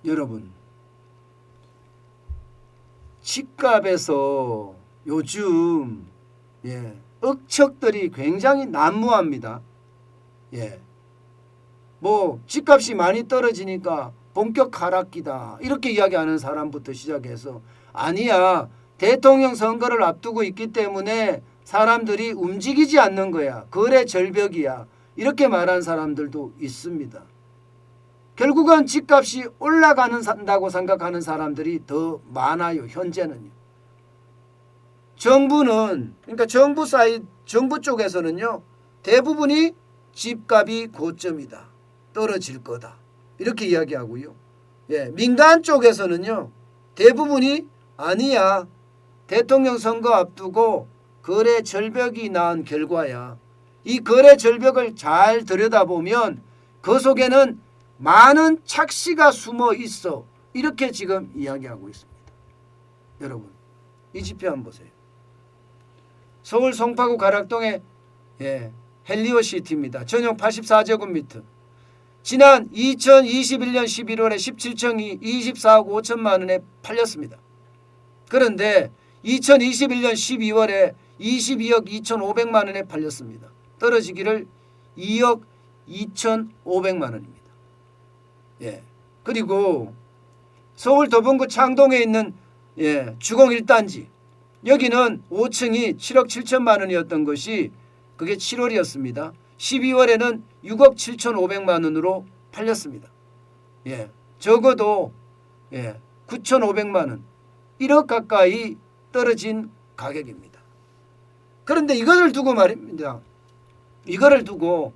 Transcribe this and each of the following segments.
여러분, 집값에서 요즘 억척들이 굉장히 난무합니다. 뭐 집값이 많이 떨어지니까 본격 하락기다 이렇게 이야기하는 사람부터 시작해서 아니야, 대통령 선거를 앞두고 있기 때문에 사람들이 움직이지 않는 거야, 거래 절벽이야, 이렇게 말하는 사람들도 있습니다. 결국은 집값이 올라간다고 생각하는 사람들이 더 많아요. 현재는요. 정부는, 그러니까 정부 쪽에서는요, 대부분이 집값이 고점이다, 떨어질 거다, 이렇게 이야기하고요. 민간 쪽에서는요, 대부분이 아니야, 대통령 선거 앞두고 거래 절벽이 난 결과야. 이 거래 절벽을 잘 들여다보면 그 속에는 많은 착시가 숨어 있어, 이렇게 지금 이야기하고 있습니다. 여러분, 이 지표 한번 보세요. 서울 송파구 가락동의 헬리오시티입니다. 전용 84제곱미터. 지난 2021년 11월에 17층이 24억 5천만 원에 팔렸습니다. 그런데 2021년 12월에 22억 2,500만 원에 팔렸습니다. 떨어지기를 2억 2,500만 원입니다. 그리고 서울 도봉구 창동에 있는 주공 1단지, 여기는 5층이 7억 7천만 원이었던 것이 그게 7월이었습니다. 12월에는 6억 7,500만 원으로 팔렸습니다. 적어도 9,500만 원, 1억 가까이 떨어진 가격입니다. 그런데 이거를 두고 말입니다. 이거를 두고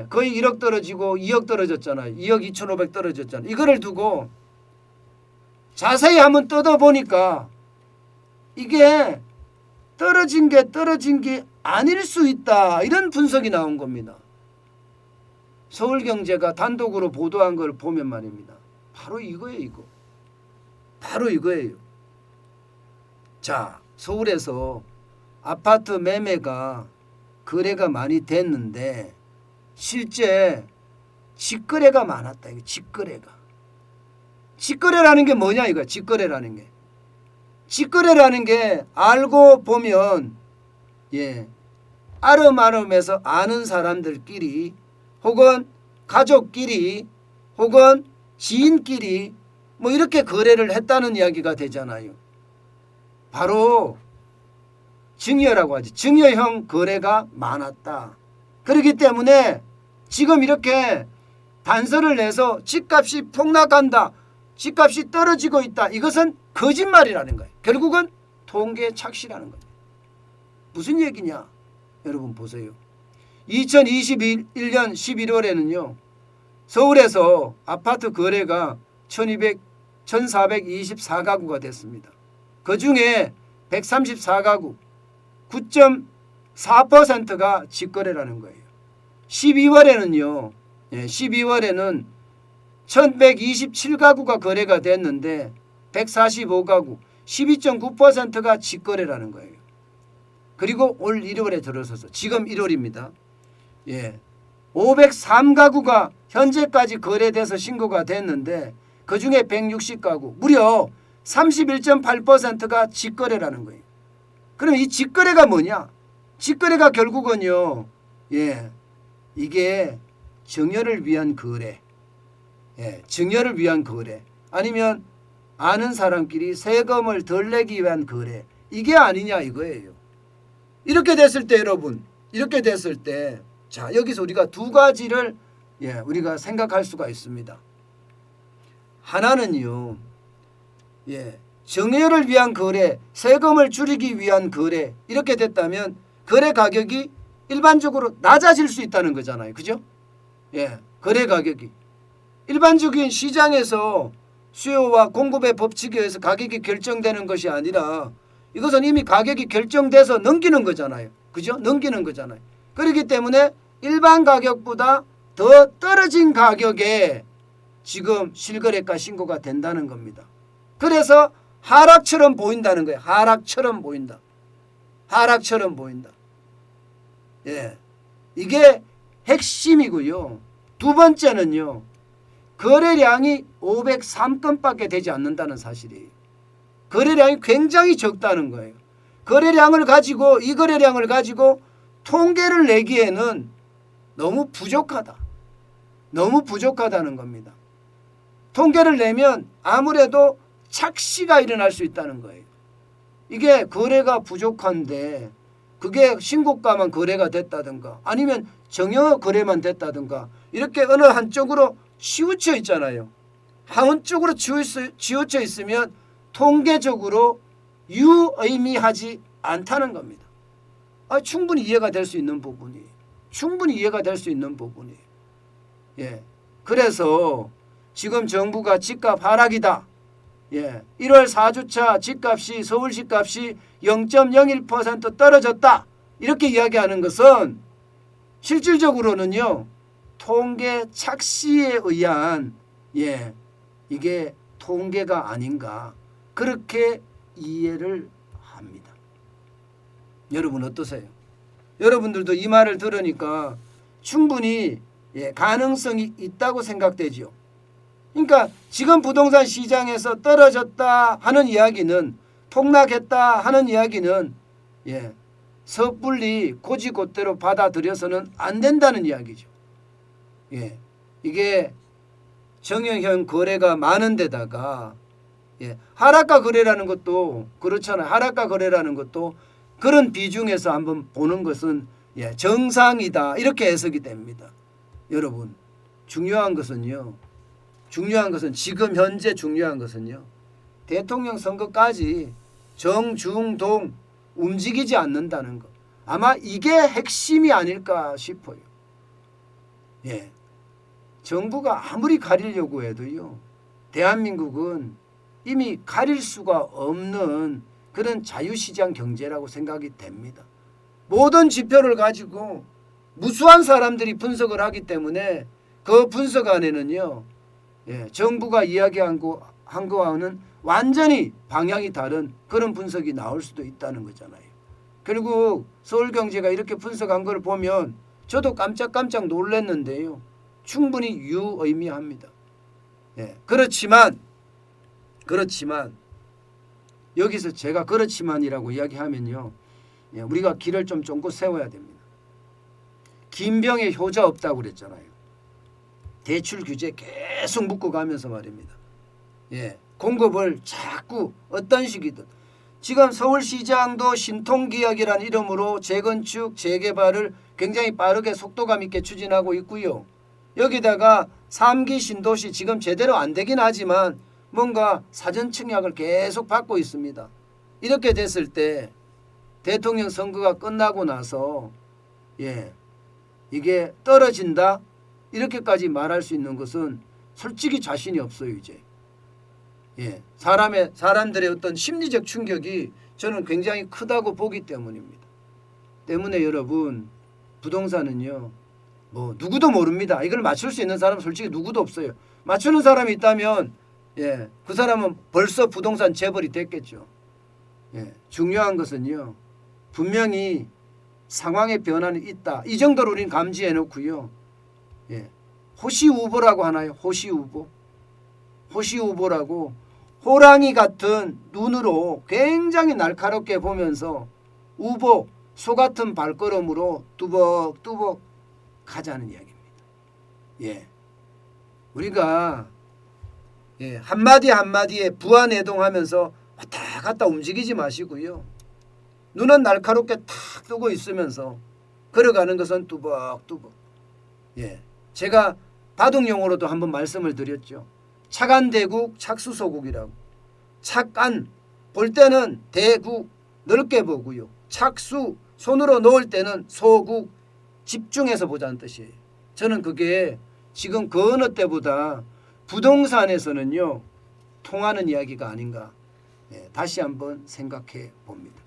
거의 1억 떨어지고 2억 떨어졌잖아요. 2억 2,500 떨어졌잖아요. 이거를 두고 자세히 한번 뜯어보니까 이게 떨어진 게 아닐 수 있다, 이런 분석이 나온 겁니다. 서울경제가 단독으로 보도한 걸 보면 말입니다. 바로 이거예요. 이거. 바로 이거예요. 자, 서울에서 아파트 매매가 거래가 많이 됐는데 실제 직거래가 많았다. 이거 직거래가. 직거래라는 게 뭐냐 이거. 직거래라는 게. 직거래라는 게 알고 보면 아름아름해서 아는 사람들끼리 혹은 가족끼리 혹은 지인끼리 뭐 이렇게 거래를 했다는 이야기가 되잖아요. 바로 증여라고 하지. 증여형 거래가 많았다. 그렇기 때문에 지금 이렇게 단서를 내서 집값이 폭락한다, 집값이 떨어지고 있다, 이것은 거짓말이라는 거예요. 결국은 통계 착시라는 겁니다. 무슨 얘기냐? 여러분 보세요. 2021년 11월에는요. 서울에서 아파트 거래가 1424가구가 됐습니다. 그중에 134가구 9.4%가 직거래라는 거예요. 12월에는요. 12월에는 1127가구가 거래가 됐는데 145가구 12.9%가 직거래라는 거예요. 그리고 올 1월에 들어서서 지금 1월입니다. 503가구가 현재까지 거래돼서 신고가 됐는데 그중에 160가구 무려 31.8%가 직거래라는 거예요. 그럼 이 직거래가 뭐냐? 직거래가 결국은요. 이게 증여를 위한 거래. 증여를 위한 거래. 아니면 아는 사람끼리 세금을 덜 내기 위한 거래. 이게 아니냐 이거예요. 이렇게 됐을 때 여러분, 이렇게 됐을 때 자, 여기서 우리가 두 가지를 우리가 생각할 수가 있습니다. 하나는요. 증여를 위한 거래, 세금을 줄이기 위한 거래, 이렇게 됐다면 거래 가격이 일반적으로 낮아질 수 있다는 거잖아요. 그죠? 거래 가격이. 일반적인 시장에서 수요와 공급의 법칙에 의해서 가격이 결정되는 것이 아니라 이것은 이미 가격이 결정돼서 넘기는 거잖아요. 그죠? 넘기는 거잖아요. 그렇기 때문에 일반 가격보다 더 떨어진 가격에 지금 실거래가 신고가 된다는 겁니다. 그래서 하락처럼 보인다는 거예요. 하락처럼 보인다. 하락처럼 보인다. 이게 핵심이고요. 두 번째는요. 거래량이 503건밖에 되지 않는다는 사실이에요. 거래량이 굉장히 적다는 거예요. 거래량을 가지고 이 거래량을 가지고 통계를 내기에는 너무 부족하다. 너무 부족하다는 겁니다. 통계를 내면 아무래도 착시가 일어날 수 있다는 거예요. 이게 거래가 부족한데 그게 신고가만 거래가 됐다든가 아니면 정여 거래만 됐다든가 이렇게 어느 한쪽으로 치우쳐 있잖아요. 한쪽으로 치우쳐 있으면 통계적으로 유의미하지 않다는 겁니다. 충분히 이해가 될 수 있는 부분이에요. 충분히 이해가 될 수 있는 부분이에요. 예. 그래서 지금 정부가 집값 하락이다. 예. 1월 4주차 집값이 서울시 값이 0.01% 떨어졌다. 이렇게 이야기하는 것은 실질적으로는요. 통계 착시에 의한 이게 통계가 아닌가 그렇게 이해를 합니다. 여러분 어떠세요? 여러분들도 이 말을 들으니까 충분히 가능성이 있다고 생각되죠. 그러니까 지금 부동산 시장에서 떨어졌다 하는 이야기는 폭락했다 하는 이야기는 섣불리 고지고대로 받아들여서는 안 된다는 이야기죠. 이게 정형형 거래가 많은 데다가 하락가 거래라는 것도 그렇잖아요. 하락가 거래라는 것도 그런 비중에서 한번 보는 것은 정상이다 이렇게 해석이 됩니다. 여러분 중요한 것은요. 지금 현재 중요한 것은요. 대통령 선거까지 정중동 움직이지 않는다는 것. 아마 이게 핵심이 아닐까 싶어요. 정부가 아무리 가리려고 해도요. 대한민국은 이미 가릴 수가 없는 그런 자유시장 경제라고 생각이 됩니다. 모든 지표를 가지고 무수한 사람들이 분석을 하기 때문에 그 분석 안에는요. 정부가 이야기한 거와는 완전히 방향이 다른 그런 분석이 나올 수도 있다는 거잖아요. 결국 서울경제가 이렇게 분석한 걸 보면 저도 깜짝깜짝 놀랐는데요. 충분히 유의미합니다. 그렇지만 여기서 제가 그렇지만이라고 이야기하면요. 우리가 길을 좀 쫑긋 세워야 됩니다. 김병에 효자 없다고 그랬잖아요. 대출 규제 계속 묶어가면서 말입니다. 공급을 자꾸 어떤 식이든 지금 서울시장도 신통기획이라는 이름으로 재건축, 재개발을 굉장히 빠르게 속도감 있게 추진하고 있고요. 여기다가 3기 신도시 지금 제대로 안 되긴 하지만 뭔가 사전 청약을 계속 받고 있습니다. 이렇게 됐을 때 대통령 선거가 끝나고 나서 이게 떨어진다 이렇게까지 말할 수 있는 것은 솔직히 자신이 없어요. 이제 사람들의 어떤 심리적 충격이 저는 굉장히 크다고 보기 때문입니다. 때문에 여러분 부동산은요 뭐 누구도 모릅니다. 이걸 맞출 수 있는 사람은 솔직히 누구도 없어요. 맞추는 사람이 있다면 그 사람은 벌써 부동산 재벌이 됐겠죠. 중요한 것은요 분명히 상황의 변화는 있다. 이 정도로 우리는 감지해 놓고요. 호시우보라고 하나요? 호시우보라고 호랑이 같은 눈으로 굉장히 날카롭게 보면서 우보 소 같은 발걸음으로 뚜벅뚜벅 가자는 이야기입니다. 우리가 한마디 한마디에 부안해동하면서 왔다 갔다 움직이지 마시고요. 눈은 날카롭게 탁 뜨고 있으면서 걸어가는 것은 뚜벅뚜벅. 제가 바둑용어로도 한번 말씀을 드렸죠. 착안대국, 착수소국이라고. 착안 볼 때는 대국 넓게 보고요. 착수 손으로 놓을 때는 소국 집중해서 보자는 뜻이에요. 저는 그게 지금 그 어느 때보다 부동산에서는요 통하는 이야기가 아닌가 다시 한번 생각해 봅니다.